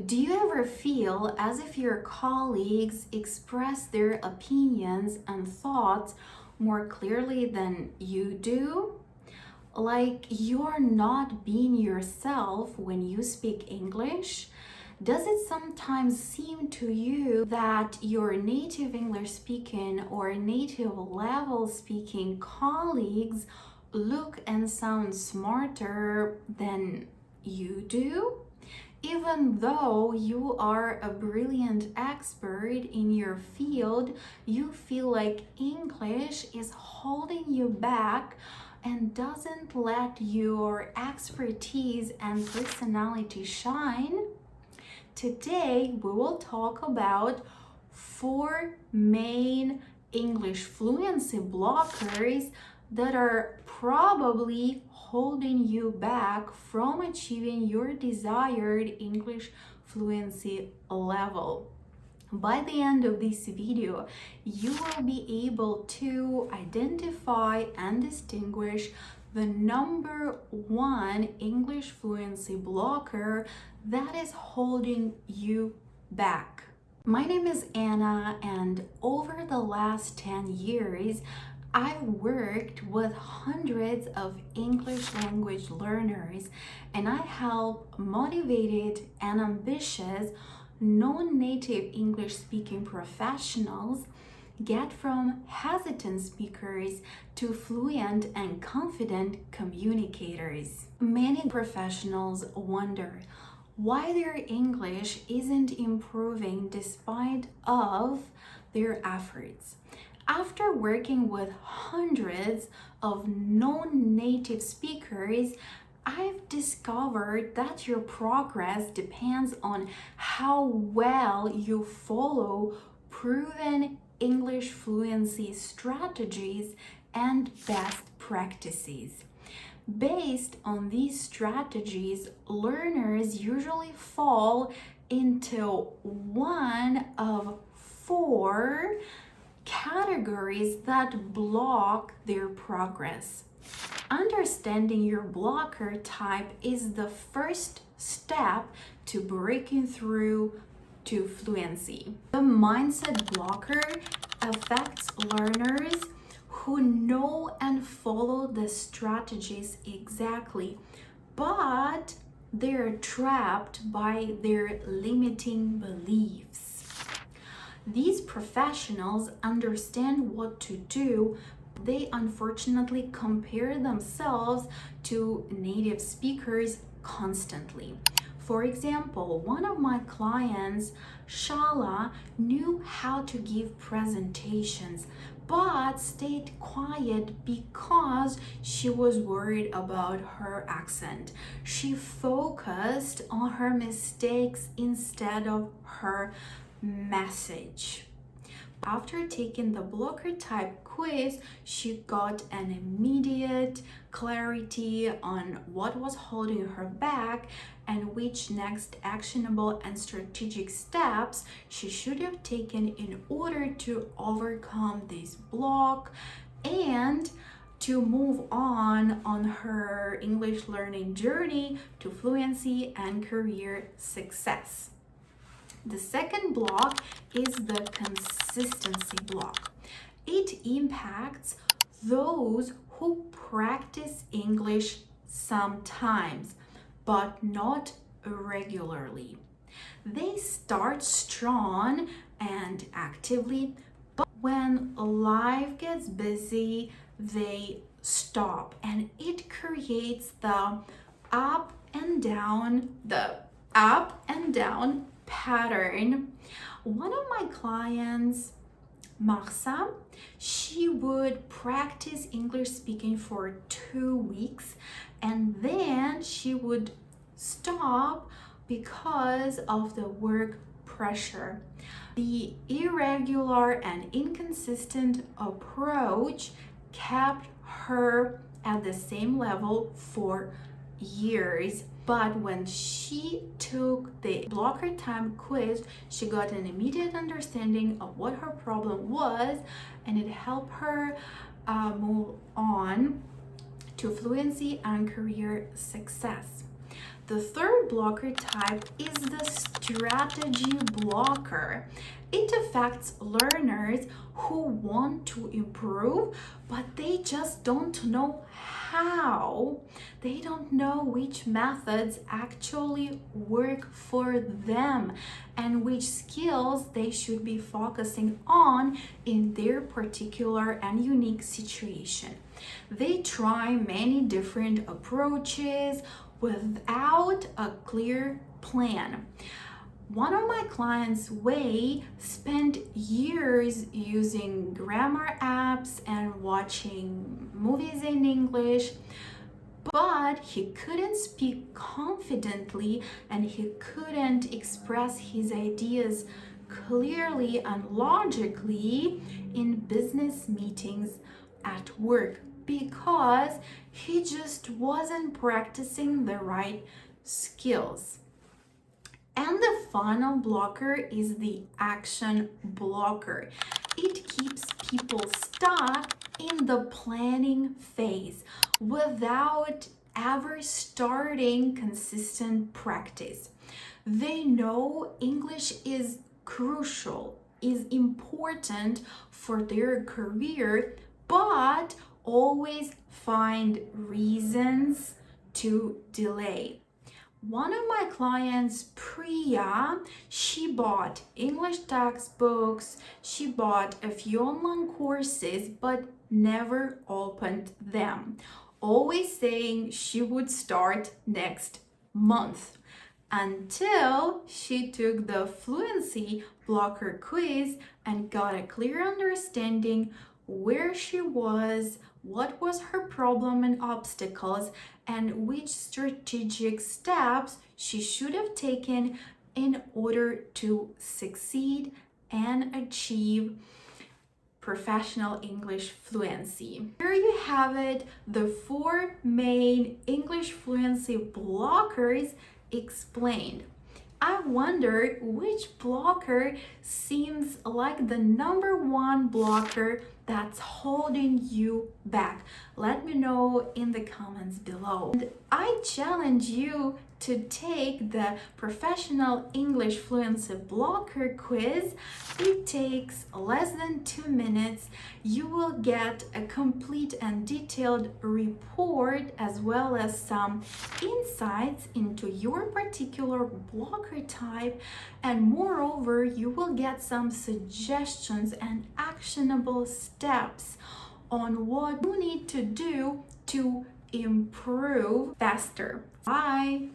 Do you ever feel as if your colleagues express their opinions and thoughts more clearly than you do? Like you're not being yourself when you speak English? Does it sometimes seem to you that your native English speaking or native level speaking colleagues look and sound smarter than you do? Even though you are a brilliant expert in your field, you feel like English is holding you back and doesn't let your expertise and personality shine. Today, we will talk about 4 main English fluency blockers that are probably holding you back from achieving your desired English fluency level. By the end of this video, you will be able to identify and distinguish the number 1 English fluency blocker that is holding you back. My name is Anna, and over the last 10 years, I've worked with hundreds of English language learners, and I help motivated and ambitious non-native English speaking professionals get from hesitant speakers to fluent and confident communicators. Many professionals wonder why their English isn't improving despite of their efforts. After working with hundreds of non-native speakers, I've discovered that your progress depends on how well you follow proven English fluency strategies and best practices. Based on these strategies, learners usually fall into one of 4 categories that block their progress. Understanding your blocker type is the first step to breaking through to fluency. The mindset blocker affects learners who know and follow the strategies exactly, but they're trapped by their limiting beliefs. These professionals understand what to do. They unfortunately compare themselves to native speakers constantly. For example, one of my clients, Shala, knew how to give presentations but stayed quiet because she was worried about her accent. She focused on her mistakes instead of her message. After taking the blocker type quiz, she got an immediate clarity on what was holding her back and which next actionable and strategic steps she should have taken in order to overcome this block and to move on her English learning journey to fluency and career success. The second block is the consistency block. It impacts those who practice English sometimes, but not regularly. They start strong and actively, but when life gets busy, they stop, and it creates the up and down pattern. One of my clients, Marsa, she would practice English speaking for 2 weeks and then she would stop because of the work pressure. The irregular and inconsistent approach kept her at the same level for years. But when she took the blocker time quiz, she got an immediate understanding of what her problem was, and it helped her move on to fluency and career success. The third blocker type is the strategy blocker. It affects learners who want to improve, but they just don't know how. They don't know which methods actually work for them and which skills they should be focusing on in their particular and unique situation. They try many different approaches without a clear plan. One of my clients, Wei, spent years using grammar apps and watching movies in English, but he couldn't speak confidently and he couldn't express his ideas clearly and logically in business meetings at work because he just wasn't practicing the right skills. And the final blocker is the action blocker. It keeps people stuck in the planning phase without ever starting consistent practice. They know English is crucial, is important for their career, but always find reasons to delay. One of my clients, Priya, she bought English textbooks, she bought a few online courses, but never opened them, always saying she would start next month until she took the Fluency blocker quiz and got a clear understanding where she was, what was her problem and obstacles, and which strategic steps she should have taken in order to succeed and achieve professional English fluency. Here you have it, the 4 main English fluency blockers explained. I wonder which blocker seems like the number 1 blocker that's holding you back. Let me know in the comments below. And I challenge you to take the Professional English Fluency Blocker quiz. It takes less than 2 minutes. You will get a complete and detailed report as well as some insights into your particular blocker type, and moreover you will get some suggestions and actionable steps on what you need to do to improve faster. Bye!